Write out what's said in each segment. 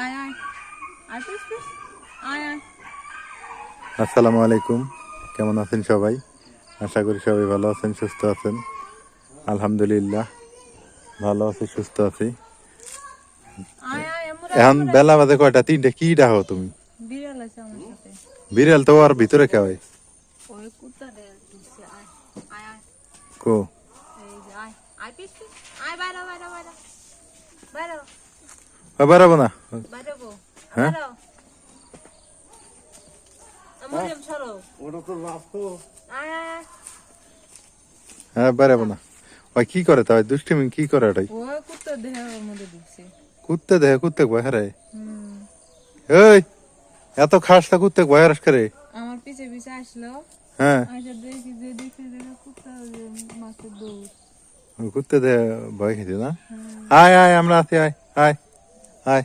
আয় আয় আয় পিস পিস আয় আয়। আসসালামু আলাইকুম, কেমন আছেন সবাই? আশা করি সবাই ভালো আছেন, সুস্থ আছেন। আলহামদুলিল্লাহ ভালো আছি, সুস্থ আছি। আয় আয় এমন এখন বেলা বাজে কয়টা? 3টে। কি ডাকো তুমি? বিড়াল আছে আমার সাথে। বিড়াল তো আর ভিতরে কে হয়? ওই কুত্তা দে ঢুকছে। আয় আয় আয়। কো এই যে আয় আয় পিস পিস আয় বাইরে বাইরে বাইরে বাইরে বেড়াবো না? বাইরে গো হ্যাঁ? বাইরে আমরিম সরো। ওটা তো রাস্তা। আয় আয় আয়। হ্যাঁ, বেড়াবো না। ওই কি করে? তাই দুষ্টিমি কি করে এটাই? ওই কুত্তা দেহের মধ্যে ঢুকছে। কুত্তে দেখে কুত্তে ভয় হারায়। হুম এই এত খাসটা কুত্তে ভয় হারাস করে? আমার পিছে পিছে আসলো। হ্যাঁ, আচ্ছা দেখি যে দেখি কুত্তা মাছের দৌড়। ওই কুত্তে দেখে ভয় খেতে না? হুম আয় আয়, আমরা আছি, আয় আয় আয়।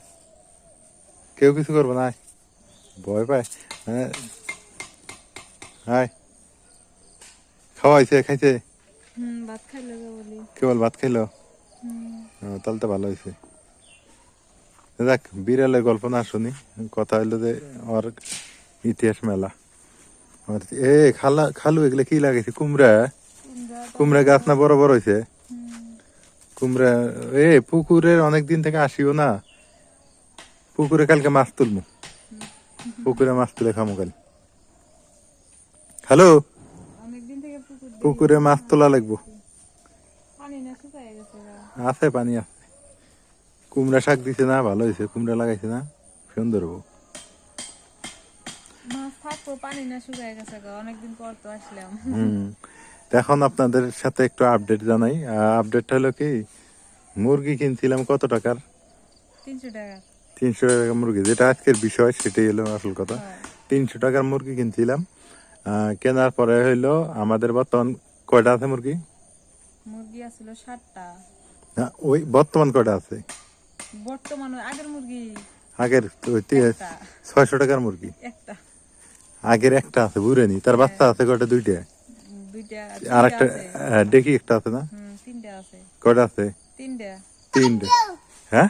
কেউ কিছু করবো না, আয়। ভয় পায়। হ্যাঁ, আয়। খাওয়াইছে, খাইছে? ভাত খাইলে তো বলি। কেবল ভাত খাইলো? তাহলে তো ভালো হয়েছে। দেখ, বিড়ালের গল্প না শুনি, কথা হইলো যে ওর ইতিহাস মেলা। এ খালু এগুলো কি লাগাইছে? কুমড়া? কুমড়া গাছ না বড় বড় হয়েছে? কুমড়া পুকুরের অনেক দিন থেকে আসিও না। পুকুরে কালকে মাছ তুলবো, পুকুরে মাছ তুলে খামো কাল। হ্যালো, অনেকদিন থেকে পুকুরে মাছ তোলা লাগবো। পানি না শুকায় গেছে গা। আছে, পানি আছে। কুমড়া শাক দিছে না, ভালো হয়েছে। কুমড়া লাগাইছে না, সুন্দর হবো। মাছ থাকবো, পানি না শুকায় গেছে গা। অনেকদিন পর তো আসলাম। তো এখন আপনাদের সাথে একটু আপডেট জানাই। আপডেটটা হলো কি, মুরগি কিনছিলাম কত টাকার? 300 টাকা। 300 টাকা মুরগি, যেটা আজকের বিষয় সেটাই হলো আসল কথা। হ্যাঁ। 300 টাকার মুরগি কিনছিলাম। কেনার পরে হইলো আমাদের বর্তমান কয়টা আছে মুরগি? মুরগি আছিল 7টা। ওই বর্তমান কয়টা আছে? বর্তমানে আগের মুরগি আগের একটা। 600 টাকার মুরগি। একটা। আগের একটা আছে, বুঝেনি? তার হ্যাঁ। বাচ্চা আছে কয়টা? 2টা। দুইটা আর তিনটা একটা আছে। ডেকি একটা আছে না? 3টা আছে। কয়টা আছে? 3টা। 3টে। হ্যাঁ,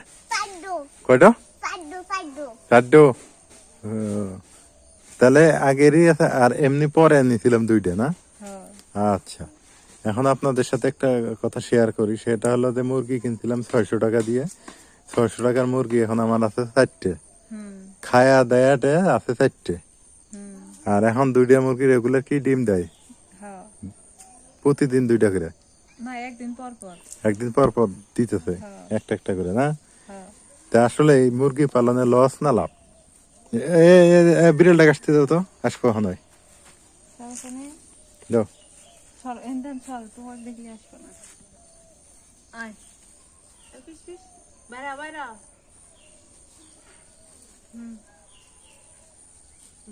কয়টা? 4টে। তাহলে আগেরই আছে, আর এমনি পরে নিয়েছিলাম 2টে না? হ্যাঁ। আচ্ছা, এখন আপনাদের সাথে একটা কথা শেয়ার করি। সেটা হলো যে মুরগি কিনছিলাম 600 টাকা দিয়ে। 600 টাকার মুরগি এখন আমার আছে 4টে। হুম খায়া দেয়াটে আছে 4টে। হুম আর এখন 2টা মুরগি রেগুলার কি ডিম দেয়? হ্যাঁ। প্রতিদিন 2টা করে। না, একদিন পর পর। একদিন পর পর দিতেছে হ্যাঁ। একটা একটা করে না? হ্যাঁ। তা আসলে এই মুরগি পালনে লস না লাভ? বিড়ালটা আসতে দাও তো, আসবো এখন। তারপরে দাও। চল এনদেন চল, তোমার দেখলে আসবো না। আয় পিস পিস বাইরা বাইরা।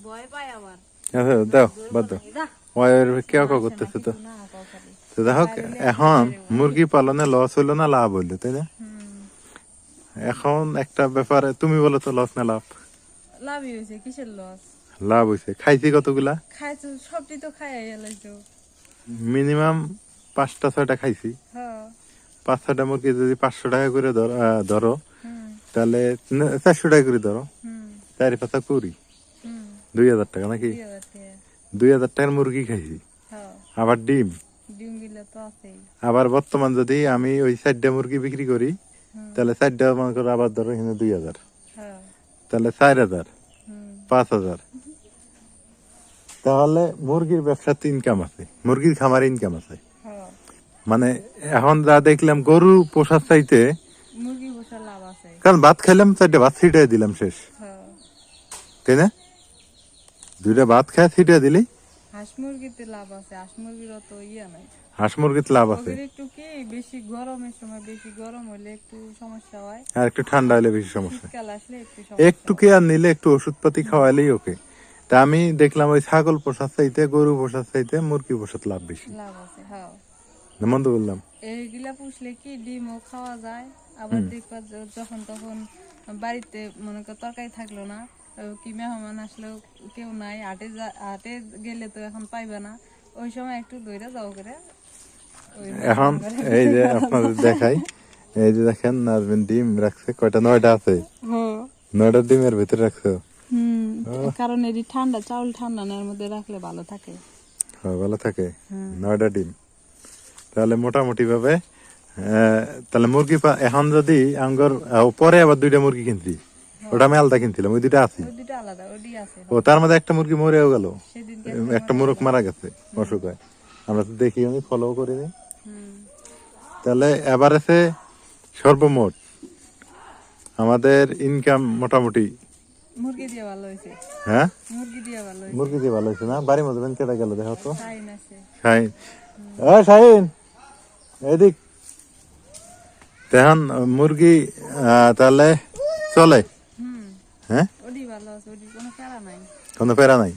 ভয় পায় আবার। আচ্ছা, দাও, বাদ দাও। কেউ করতেছে তো। তো দেখো, এখন মুরগি পালনে লস হইলো না লাভ হইলো, তাই না? এখন একটা ব্যাপারে তুমি বলো তো, লস না লাভ? লাভই হয়েছে, কিসের লস? লাভ হয়েছে। খাইছি কতগুলা? খাইছো সবটি তো খাই এলাইছো। মিনিমাম 5টা 6টা খাইছি। হ্যাঁ। 5-6টা মুরগি যদি 500 টাকা করে ধরো, হুম তাহলে 400 টাকা করে ধরো। হুম 4 5 20, হুম 2000 টাকা নাকি? 2000 টাকা। 2000 টাকার মুরগি খাইছি। হ্যাঁ। আবার ডিম। ডিম গিলা তো আছেই। আবার বর্তমান যদি আমি ওই 4টা মুরগি বিক্রি করি, তাহলে 4টা মনে করো, আবার ধরো এখানে 2000, হ্যাঁ। তাহলে 4000, হুম 5000। তাহলে মুরগির ব্যবসাতে ইনকাম আছে, মুরগির খামারে ইনকাম আছে। হ্যাঁ। মানে এখন যা দেখলাম, গরু পোষার চাইতে, মুরগি পোষা লাভ আছে। কারণ ভাত খাইলাম, 4টা ভাত ছিটাই দিলাম, শেষ। হ্যাঁ। তাই না? 2টা ভাত খায় ছিটাই দিলি। হাঁস মুরগিতে লাভ আছে, হাঁস মুরগির অত ইয়া নাই। হাঁস মুরগিতে লাভ আছে। ওদের একটু কি বেশি গরমের সময়, বেশি গরম হলে একটু সমস্যা হয়। আর একটু ঠান্ডা হলে বেশি সমস্যা। শীতকাল আসলে একটু সমস্যা একটু কেয়ার নিলে, একটু ওষুধপাতি খাওয়াইলেই ওকে। তা আমি দেখলাম ওই ছাগল পোষার চাইতে, গরু পোষার চাইতে মুরগি পোষার লাভ বেশি। লাভ আছে। হ্যাঁ। মন্দ বললাম? এইগুলা পুষলে কি ডিমও খাওয়া যায়। আবার দেখবা যখন তখন বাড়িতে মনে কর তরকারি থাকলো না, কি মেহমান আসলেও কেউ নাই, হাটে গেলে তো এখন পাইবে না, ওই সময় একটু দইরা যাও করে। এখন এই যে আপনাদের দেখাই, এই যে দেখেন, নাজমিন ডিম রাখছে কয়টা? 9টা আছে। 9টা ডিমের ভিতরে রাখছো? কারণ এটি ঠান্ডা, চাউল ঠান্ডা না, এর মধ্যে রাখলে ভালো থাকে। হ্যাঁ, ভালো থাকে। 9টা ডিম তাহলে মোটামুটি ভাবে তাহলে মুরগি এখন যদি আঙ্গর পরে আবার 2টা মুরগি কিনছি, ওটা আমি আলাদা কিনছিলাম, ওই 2টা আছে। ওই দুটো আলাদা, ওটি আছে। ও তার মধ্যে একটা মুরগি মরেও গেল, সেদিনকে একটা মোরগ মারা গেছে অসুখ হয়। আমরা তো দেখি, আমি ফলো করিনি। তাহলে এভারেজে সর্বমোট আমাদের ইনকাম মোটামুটি মুরগি দিয়ে ভালো হয়েছে। হ্যাঁ, মুরগি দিয়ে ভালো হয়েছে। মুরগি দিয়ে ভালো হয়েছে না? বাড়ির মধ্যে কেটে গেল, দেখো তো। শাইন আছে। শাহিন, শাহিন এদিক। এখন মুরগি তাহলে চলে। হ্যাঁ, ওটি ভালো আছে, ওটি কোনো প্যারা নাই। কোনো প্যারা নাই।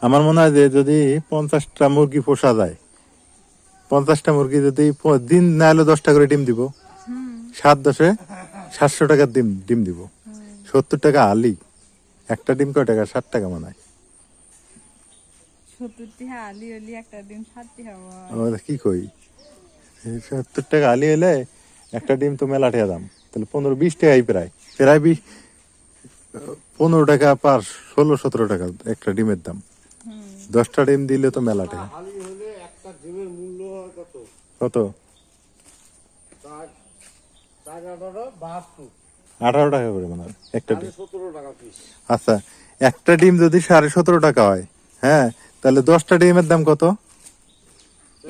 আমার মনে হয় যে যদি 50টা মুরগি পোষা যায়, 50টা মুরগি যদি দিন না হলে 10টা করে ডিম দিব, 7-10 700 টাকার ডিম দিব, 70 টাকা আলি। একটা ডিম কয় টাকা? 60 টাকা মনে হয়। 70 টাকা আলি হলি একটা ডিম 60 টাকা হয়। আমরা কি কই, 70 টাকা আলি হলে একটা ডিম তো মেলা টাকা দাম। তাহলে 15-20 টাকাই প্রায় 15 টাকা পার, 16-17 টাকা একটা ডিমের দাম। 10টা ডিম দিলে তো মেলা টাকা। কত? 18 টাকা করে মনে হয় একটা ডিম। আচ্ছা, একটা ডিম যদি 17.5 টাকা হয়, হ্যাঁ, তাহলে 10টা ডিমের দাম কত?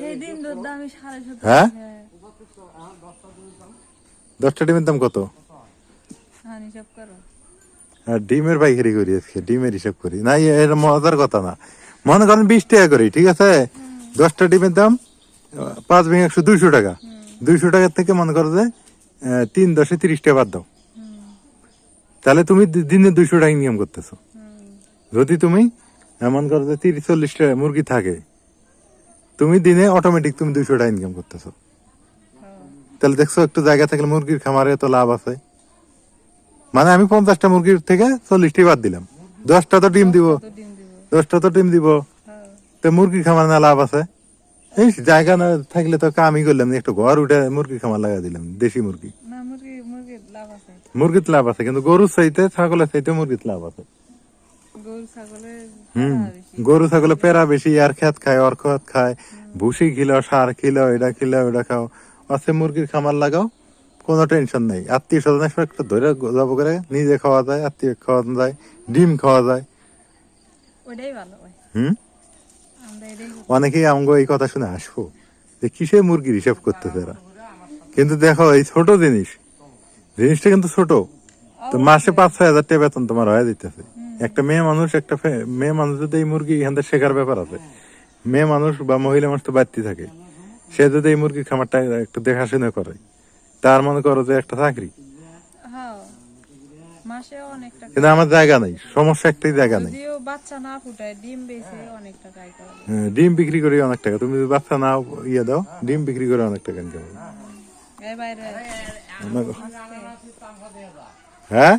এই ডিম দুধ দামই 17.5। হ্যাঁ, 10টা ডিমের দাম কত? হ্যাঁ, হিসাব করো। আর ডিমের পাইকারি করি আজকে, ডিমের হিসাব করি না, এর মজার কথা না। মনে করেন 20 টাকা করি, ঠিক আছে? 10টা ডিমের দাম 5 ভেঙে 100, 200 টাকা। 200 টাকার থেকে মনে করো যে 3-10 30 টাকা বাদ দাও, তাহলে তুমি দিনে 200 টাকা ইনকাম করতেছো। যদি তুমি মনে করো যে 30-40 টা মুরগি থাকে, তুমি দিনে অটোমেটিক তুমি 200 টাকা ইনকাম করতেছো। তাহলে দেখছো, একটু জায়গা থাকলে মুরগির খামারে তো লাভ আছে। মানে আমি 50টা মুরগির থেকে 40টি বাদ দিলাম, 10টা তো ডিম দিব, তো ডিম দিব। 10টা তো ডিম দিব, তো মুরগির খামার না লাভ আছে। এই জায়গা না থাকলে তো কামই করলাম না, একটু ঘর উঠে মুরগির খামার লাগাই দিলাম, দেশি মুরগি। না, মুরগির লাভ আছে। মুরগিতে লাভ আছে, কিন্তু গরুর চাইতে ছাগলের চাইতে মুরগিতে লাভ আছে। গরু ছাগলের গরু ছাগলে পেরা বেশি, আর খেত খায়, অর খেত খায়, ভুসি খিলো, সার খিলো, এটা খিলো, ওটা খাও। আছে মুরগির খামার লাগাও, কোনো টেনশন নেই। আত্মীয় স্বজন একটু ধরে জব করে নিজে খাওয়া যায়, আত্মীয় খাওয়া যায়, ডিম খাওয়া যায়। ওইটাই ভালো হয়। আমরা এটাই অনেকেই আমাকে এই কথা শুনে আসবো যে কিসে মুরগির হিসাব করতেছে এরা। কিন্তু দেখো, এই ছোট জিনিসটা কিন্তু ছোট। তো মাসে 5-6 হাজার টাকা বেতন তোমার হয়ে দিতেছে। একটা মেয়ে মানুষ যদি এই মুরগি এখান থেকে শেখার ব্যাপার আছে। মেয়ে মানুষ বা মহিলা মানুষ তো বাড়তি থাকে, সে যদি এই মুরগির খামারটা একটু দেখাশোনা করে, তার মনে করো যে একটা চাকরি। হ্যাঁ, মাসে অনেক টাকা। কিন্তু আমার জায়গা নেই, সমস্যা একটাই, জায়গা নেই। যদিও বাচ্চা না ফুটায়, ডিম বেচে অনেক টাকা আয় করা যায়। ডিম বিক্রি করে অনেক টাকা, তুমি যদি বাচ্চা না ইয়ে দাও, ডিম বিক্রি করে অনেক টাকা ইনকাম হবে। এই বাইরে হ্যাঁ,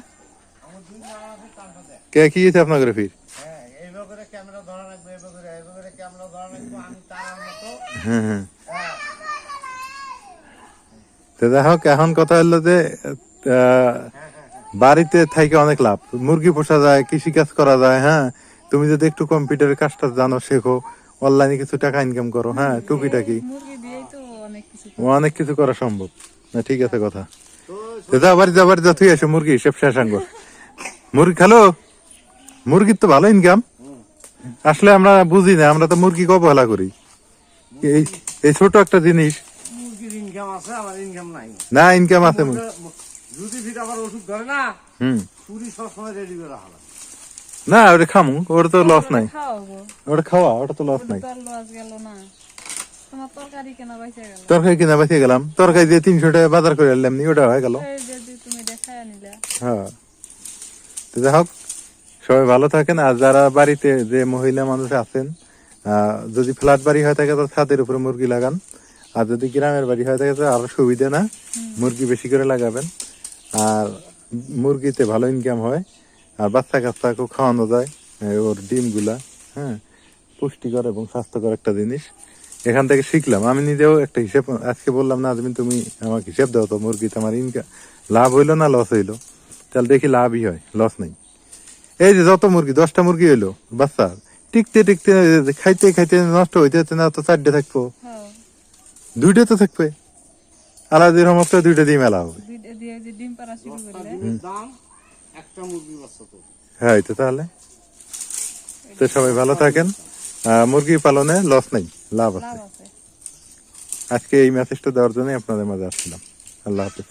কে কি হয়েছে আপনার ঘরে ফির? হ্যাঁ, হ্যাঁ। তো দেখো, এখন কথা হলো যে বাড়িতে থেকে অনেক লাভ, মুরগি পোষা যায়, কৃষিকাজ করা যায়। হ্যাঁ, তুমি যদি একটু কম্পিউটারের কাজটা জানো, শেখো, অনলাইনে কিছু টাকা ইনকাম করো, হ্যাঁ, টুকিটাকি মুরগি দিয়েই তো অনেক কিছু। অনেক কিছু করা সম্ভব। না, ঠিক আছে কথা। যাবার যা তুই আসো, মুরগি হিসেব শেষ আঙ্গ। মুরগি খালো, মুরগির তো ভালো ইনকাম। আসলে আমরা বুঝি না, আমরা তো মুরগি অবহেলা করি। এই ছোট একটা জিনিস মুরগির ইনকাম আছে, আমার ইনকাম নাই। না, ইনকাম আছে। যদি ফিট আবার ওষুধ ধরে না, চুরি সবসময় রেডি করে রাখা। না, ওটা খামু, ওটা তো লস নাই। খাওয়াবো, ওটা খাওয়া, ওটা তো লস নাই। তো লস গেল না। তোমার তরকারি কেনা পয়সা গেল। তরকারি কিনা বাঁচিয়ে গেলাম, তরকারি দিয়ে 300 টাকা বাজার করে আনলাম, ওটা হয়ে গেল। এই যদি তুমি দেখায় নিলা। হ্যাঁ, তো যাই হোক, সবাই ভালো থাকেন। আর যারা বাড়িতে যে মহিলা মানুষ আছেন, যদি ফ্ল্যাট বাড়ি হয়ে থাকে তো ছাদের উপরে মুরগি লাগান। আর যদি গ্রামের বাড়ি হয়ে থাকে তো আরো সুবিধা, না, মুরগি বেশি করে লাগাবেন। আর মুরগিতে ভালো ইনকাম হয়, আর বাচ্চা কাচ্চাকেও খাওয়ানো যায় ওর ডিমগুলা। হ্যাঁ, পুষ্টিকর এবং স্বাস্থ্যকর একটা জিনিস। এখান থেকে শিখলাম, আমি নিজেও একটা হিসেব আজকে বললাম না, তুমি আমাকে হিসেব দাও তো, মুরগিতে আমার ইনকাম লাভ হইলো না লস হইলো। তাহলে দেখি লাভই হয়, লস নেই। এই যে যত মুরগি, 10টা মুরগি হইলো বাচ্চা, টিকতে টিকতে খাইতে খাইতে নষ্ট হইতে হইতে না তো 4টে থাকবো, হ্যাঁ 2টে তো থাকবে। আলাদির রহমতে 2টে দিয়ে মেলা হবে। দুইটা দিয়ে যে ডিম পাড়া শুরু 10টা করলে ডিমের দাম একটা মুরগির বাচ্চা তো। হ্যাঁ এই তো তাহলে তো সবাই ভালো থাকেন। মুরগি পালনে লস নেই, লাভ লাভ আছে। আছে। আজকে এই মেসেজটা দেওয়ার জন্য আপনাদের মাঝে আসছিলাম। আল্লাহ হাফেজ।